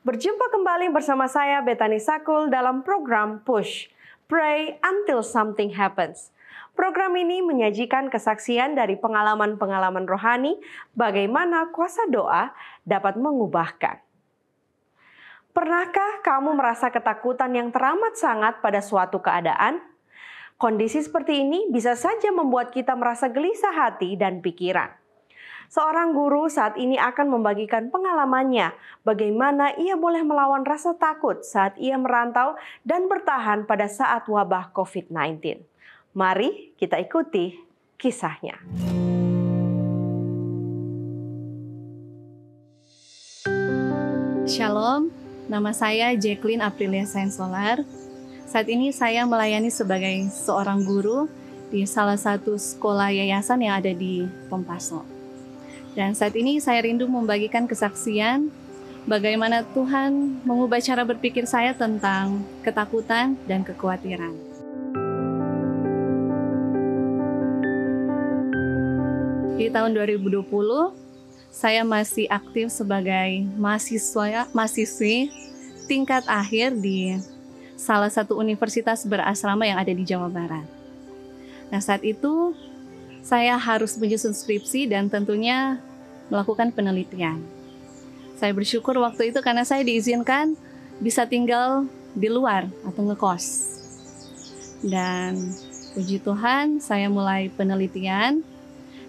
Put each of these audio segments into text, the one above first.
Berjumpa kembali bersama saya Betani Sakul dalam program Push, Pray Until Something Happens. Program ini menyajikan kesaksian dari pengalaman-pengalaman rohani bagaimana kuasa doa dapat mengubahkan. Pernahkah kamu merasa ketakutan yang teramat sangat pada suatu keadaan? Kondisi seperti ini bisa saja membuat kita merasa gelisah hati dan pikiran. Seorang guru saat ini akan membagikan pengalamannya bagaimana ia boleh melawan rasa takut saat ia merantau dan bertahan pada saat wabah COVID-19. Mari kita ikuti kisahnya. Shalom, nama saya Jacqueline Aprilia Sainsolar. Saat ini saya melayani sebagai seorang guru di salah satu sekolah yayasan yang ada di Pompaso. Dan saat ini saya rindu membagikan kesaksian bagaimana Tuhan mengubah cara berpikir saya tentang ketakutan dan kekhawatiran. Di tahun 2020, saya masih aktif sebagai mahasiswi tingkat akhir di salah satu universitas berasrama yang ada di Jawa Barat. Nah, saat itu saya harus menyusun skripsi dan tentunya melakukan penelitian. Saya bersyukur waktu itu karena saya diizinkan bisa tinggal di luar atau ngekos. Dan puji Tuhan, saya mulai penelitian.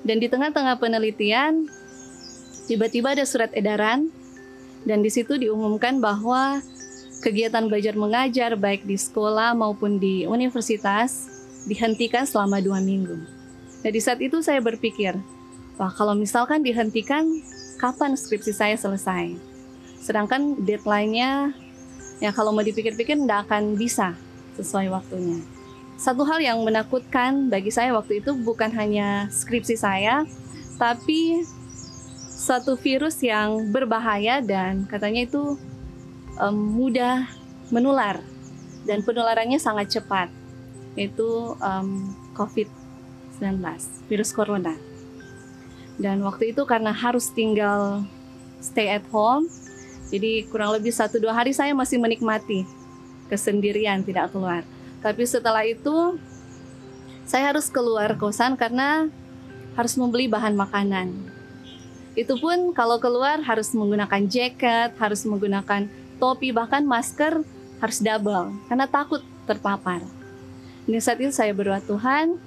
Dan di tengah-tengah penelitian, tiba-tiba ada surat edaran. Dan di situ diumumkan bahwa kegiatan belajar mengajar baik di sekolah maupun di universitas dihentikan selama 2 minggu. Nah, di saat itu saya berpikir, wah, kalau misalkan dihentikan, kapan skripsi saya selesai? Sedangkan deadline-nya, ya kalau mau dipikir-pikir tidak akan bisa sesuai waktunya. Satu hal yang menakutkan bagi saya waktu itu bukan hanya skripsi saya, tapi suatu virus yang berbahaya dan katanya itu mudah menular dan penularannya sangat cepat, yaitu COVID-19, virus corona. Dan waktu itu karena harus tinggal stay at home, jadi kurang lebih 1-2 hari saya masih menikmati kesendirian, tidak keluar. Tapi setelah itu saya harus keluar kosan karena harus membeli bahan makanan. Itu pun kalau keluar harus menggunakan jaket, harus menggunakan topi, bahkan masker harus double karena takut terpapar. Di saat itu saya berdoa, Tuhan,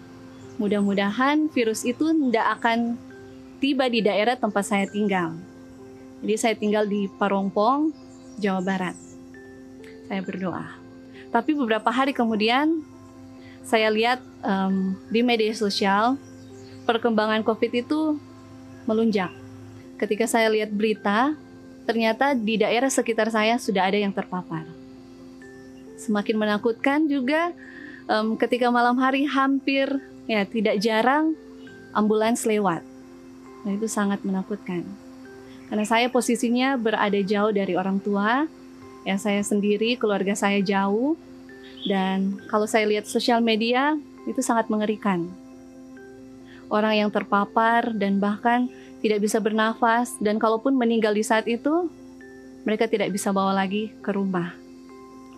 mudah-mudahan virus itu tidak akan tiba di daerah tempat saya tinggal. Jadi saya tinggal di Parongpong, Jawa Barat. Saya berdoa. Tapi beberapa hari kemudian saya lihat di media sosial perkembangan COVID itu melunjak. Ketika saya lihat berita, ternyata di daerah sekitar saya sudah ada yang terpapar. Semakin menakutkan juga ketika malam hari hampir tidak jarang ambulans lewat. Nah, itu sangat menakutkan. Karena saya posisinya berada jauh dari orang tua, ya saya sendiri, keluarga saya jauh. Dan kalau saya lihat sosial media, itu sangat mengerikan. Orang yang terpapar dan bahkan tidak bisa bernafas, dan kalaupun meninggal di saat itu, mereka tidak bisa bawa lagi ke rumah.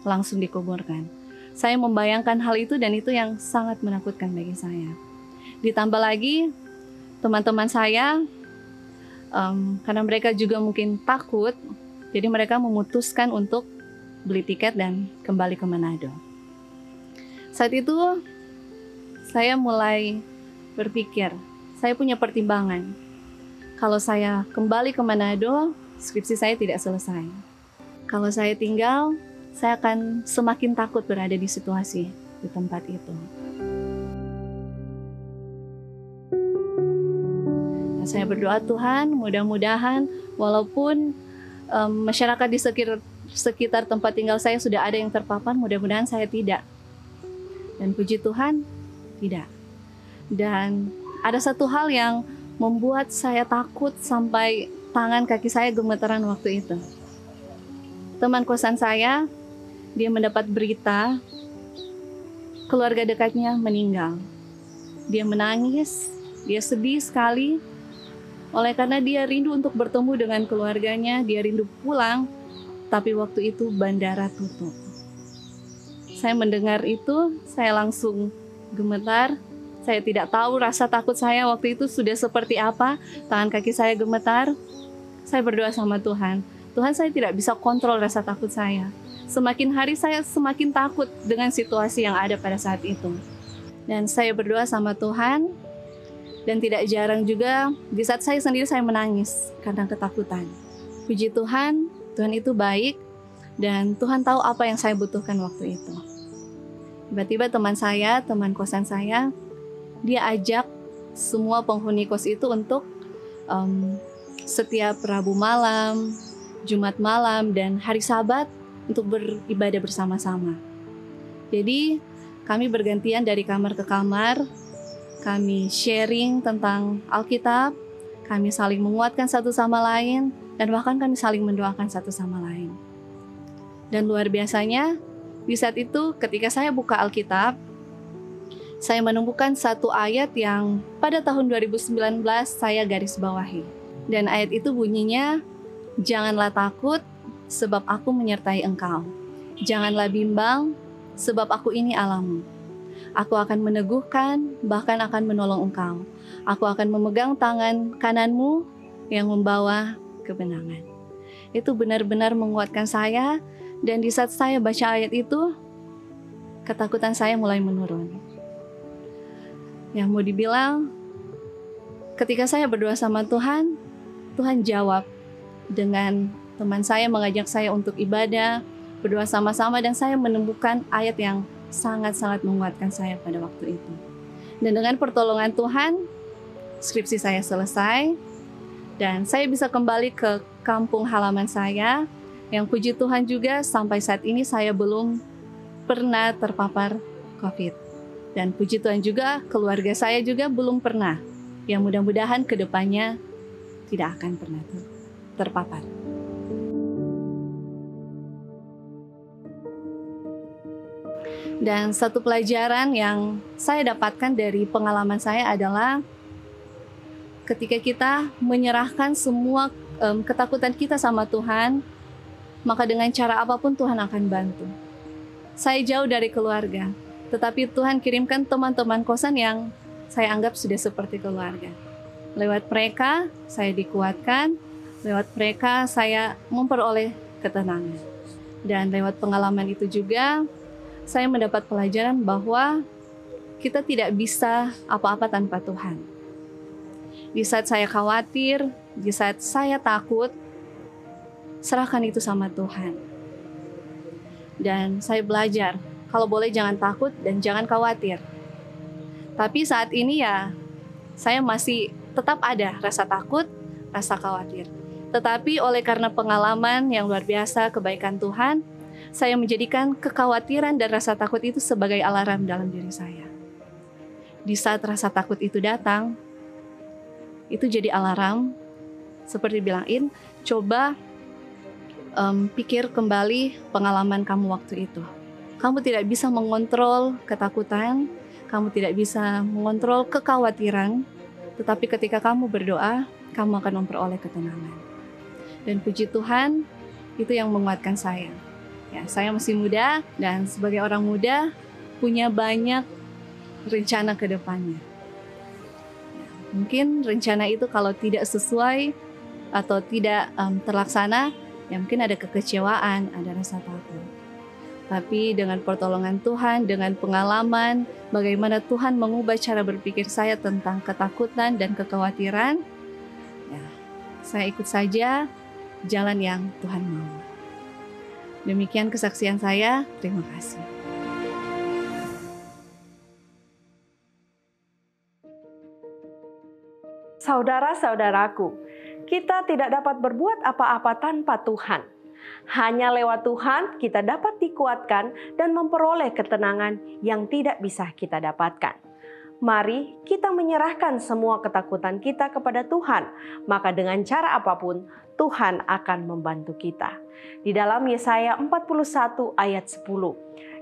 Langsung dikuburkan. Saya membayangkan hal itu dan itu yang sangat menakutkan bagi saya. Ditambah lagi teman-teman saya, karena mereka juga mungkin takut, jadi mereka memutuskan untuk beli tiket dan kembali ke Manado. Saat itu saya mulai berpikir, saya punya pertimbangan. Kalau saya kembali ke Manado, skripsi saya tidak selesai. Kalau saya tinggal, saya akan semakin takut berada di situasi di tempat itu. Nah, saya berdoa, Tuhan, mudah-mudahan walaupun masyarakat di sekitar tempat tinggal saya sudah ada yang terpapar, mudah-mudahan saya tidak. Dan puji Tuhan, tidak. Dan ada satu hal yang membuat saya takut sampai tangan kaki saya gemetaran waktu itu. Teman kosan saya, dia mendapat berita keluarga dekatnya meninggal. Dia menangis, dia sedih sekali. Oleh karena dia rindu untuk bertemu dengan keluarganya, dia rindu pulang. tapi waktu itu bandara tutup. Saya mendengar itu, saya langsung gemetar. Saya tidak tahu rasa takut saya waktu itu sudah seperti apa. Tangan kaki saya gemetar. Saya berdoa sama Tuhan. Tuhan, saya tidak bisa kontrol rasa takut saya. Semakin hari saya semakin takut dengan situasi yang ada pada saat itu. Dan saya berdoa sama Tuhan. Dan tidak jarang juga di saat saya sendiri saya menangis karena ketakutan. Puji Tuhan, Tuhan itu baik. Dan Tuhan tahu apa yang saya butuhkan waktu itu. Tiba-tiba teman saya, teman kosan saya, dia ajak semua penghuni kos itu untuk setiap Rabu malam, Jumat malam, dan hari Sabat untuk beribadah bersama-sama. Jadi kami bergantian dari kamar ke kamar, kami sharing tentang Alkitab, kami saling menguatkan satu sama lain, dan bahkan kami saling mendoakan satu sama lain. Dan luar biasanya, di saat itu ketika saya buka Alkitab, saya menemukan satu ayat yang pada tahun 2019 saya garis bawahi. Dan ayat itu bunyinya, "Janganlah takut, sebab aku menyertai engkau. Janganlah bimbang, sebab aku ini Allahmu. Aku akan meneguhkan, bahkan akan menolong engkau. Aku akan memegang tangan kananmu yang membawa kemenangan." Itu benar-benar menguatkan saya, dan di saat saya baca ayat itu, ketakutan saya mulai menurun. Yang mau dibilang, ketika saya berdoa sama Tuhan, Tuhan jawab dengan teman saya mengajak saya untuk ibadah, berdoa sama-sama, dan saya menemukan ayat yang sangat-sangat menguatkan saya pada waktu itu. Dan dengan pertolongan Tuhan, skripsi saya selesai, dan saya bisa kembali ke kampung halaman saya, yang puji Tuhan juga sampai saat ini saya belum pernah terpapar COVID. Dan puji Tuhan juga, keluarga saya juga belum pernah. Yang mudah-mudahan ke depannya tidak akan pernah terpapar. Dan satu pelajaran yang saya dapatkan dari pengalaman saya adalah ketika kita menyerahkan semua ketakutan kita sama Tuhan, maka dengan cara apapun Tuhan akan bantu. Saya jauh dari keluarga, tetapi Tuhan kirimkan teman-teman kosan yang saya anggap sudah seperti keluarga. Lewat mereka, saya dikuatkan. Lewat mereka, saya memperoleh ketenangan. Dan lewat pengalaman itu juga, saya mendapat pelajaran bahwa kita tidak bisa apa-apa tanpa Tuhan. Di saat saya khawatir, di saat saya takut, serahkan itu sama Tuhan. Dan saya belajar, kalau boleh jangan takut dan jangan khawatir. Tapi saat ini ya, saya masih tetap ada rasa takut, rasa khawatir. Tetapi oleh karena pengalaman yang luar biasa, kebaikan Tuhan, saya menjadikan kekhawatiran dan rasa takut itu sebagai alarm dalam diri saya. Di saat rasa takut itu datang, itu jadi alarm, seperti bilangin, coba pikir kembali pengalaman kamu waktu itu. Kamu tidak bisa mengontrol ketakutan, kamu tidak bisa mengontrol kekhawatiran, tetapi ketika kamu berdoa, kamu akan memperoleh ketenangan. Dan puji Tuhan, itu yang menguatkan saya. Ya, saya masih muda, dan sebagai orang muda, punya banyak rencana ke depannya. Ya, mungkin rencana itu kalau tidak sesuai atau tidak terlaksana, ya mungkin ada kekecewaan, ada rasa takut. Tapi dengan pertolongan Tuhan, dengan pengalaman, bagaimana Tuhan mengubah cara berpikir saya tentang ketakutan dan kekhawatiran, ya, saya ikut saja jalan yang Tuhan mau. Demikian kesaksian saya, terima kasih. Saudara-saudaraku, kita tidak dapat berbuat apa-apa tanpa Tuhan. Hanya lewat Tuhan kita dapat dikuatkan dan memperoleh ketenangan yang tidak bisa kita dapatkan. Mari kita menyerahkan semua ketakutan kita kepada Tuhan, maka dengan cara apapun Tuhan akan membantu kita. Di dalam Yesaya 41 ayat 10,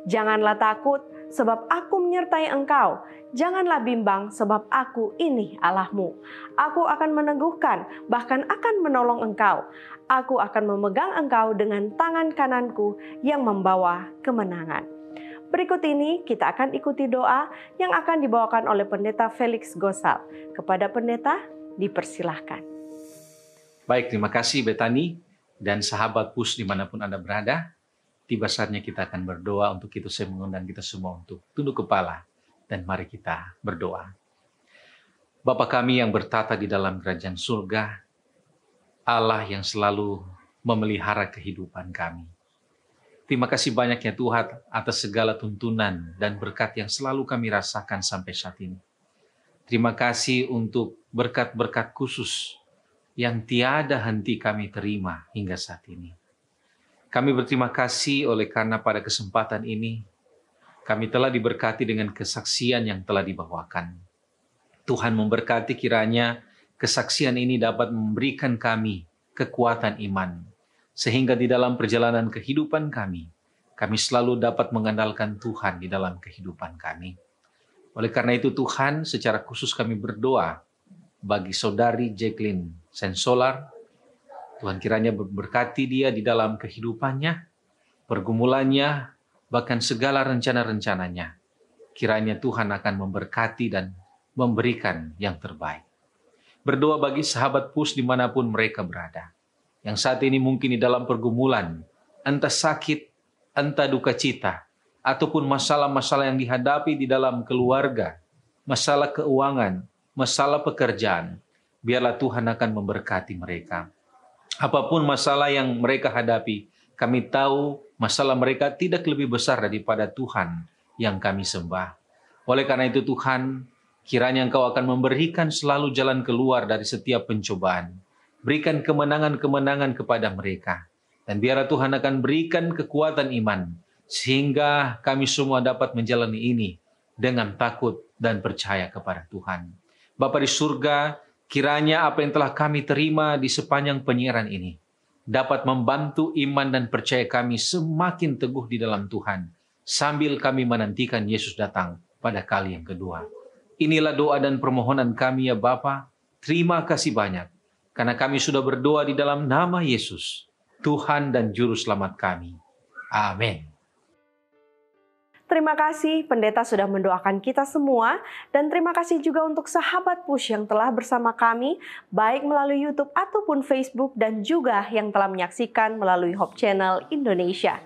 "Janganlah takut, sebab aku menyertai engkau. Janganlah bimbang, sebab aku ini Allahmu. Aku akan meneguhkan, bahkan akan menolong engkau. Aku akan memegang engkau dengan tangan kananku yang membawa kemenangan. Berikut ini kita akan ikuti doa yang akan dibawakan oleh Pendeta Felix Gosal. Kepada pendeta, dipersilahkan. Baik, terima kasih Betani dan sahabat PUS dimanapun Anda berada. Tiba saatnya kita akan berdoa. Untuk itu saya mengundang kita semua untuk tunduk kepala dan mari kita berdoa. Bapa kami yang bertata di dalam kerajaan surga, Allah yang selalu memelihara kehidupan kami. Terima kasih banyak ya Tuhan atas segala tuntunan dan berkat yang selalu kami rasakan sampai saat ini. Terima kasih untuk berkat-berkat khusus yang tiada henti kami terima hingga saat ini. Kami berterima kasih oleh karena pada kesempatan ini kami telah diberkati dengan kesaksian yang telah dibawakan. Tuhan memberkati kiranya kesaksian ini dapat memberikan kami kekuatan iman, sehingga di dalam perjalanan kehidupan kami selalu dapat mengandalkan Tuhan di dalam kehidupan kami. Oleh karena itu Tuhan, secara khusus kami berdoa bagi saudari Jacqueline Sensolar. Tuhan kiranya berkati dia di dalam kehidupannya, pergumulannya, bahkan segala rencana-rencananya. Kiranya Tuhan akan memberkati dan memberikan yang terbaik. Berdoa bagi sahabat PUS dimanapun mereka berada, yang saat ini mungkin di dalam pergumulan, entah sakit, entah duka cita, ataupun masalah-masalah yang dihadapi di dalam keluarga, masalah keuangan, masalah pekerjaan. Biarlah Tuhan akan memberkati mereka. Apapun masalah yang mereka hadapi, kami tahu masalah mereka tidak lebih besar daripada Tuhan yang kami sembah. Oleh karena itu Tuhan, kiranya Engkau akan memberikan selalu jalan keluar dari setiap pencobaan. Berikan kemenangan-kemenangan kepada mereka. Dan biarlah Tuhan akan berikan kekuatan iman, sehingga kami semua dapat menjalani ini dengan takut dan percaya kepada Tuhan. Bapa di surga, kiranya apa yang telah kami terima di sepanjang penyiaran ini dapat membantu iman dan percaya kami semakin teguh di dalam Tuhan, sambil kami menantikan Yesus datang pada kali yang kedua. Inilah doa dan permohonan kami ya Bapa. Terima kasih banyak, karena kami sudah berdoa di dalam nama Yesus, Tuhan dan Juru Selamat kami. Amin. Terima kasih pendeta sudah mendoakan kita semua, dan terima kasih juga untuk sahabat PUS yang telah bersama kami baik melalui YouTube ataupun Facebook, dan juga yang telah menyaksikan melalui Hope Channel Indonesia.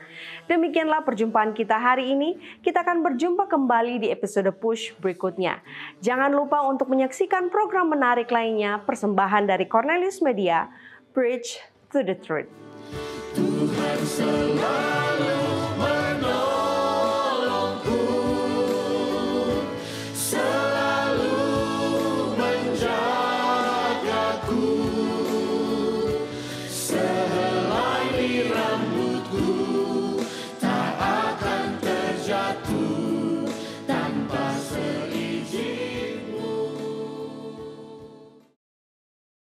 Demikianlah perjumpaan kita hari ini. Kita akan berjumpa kembali di episode PUS berikutnya. Jangan lupa untuk menyaksikan program menarik lainnya, persembahan dari Cornelius Media, Preach to the Truth. Tuhan selalu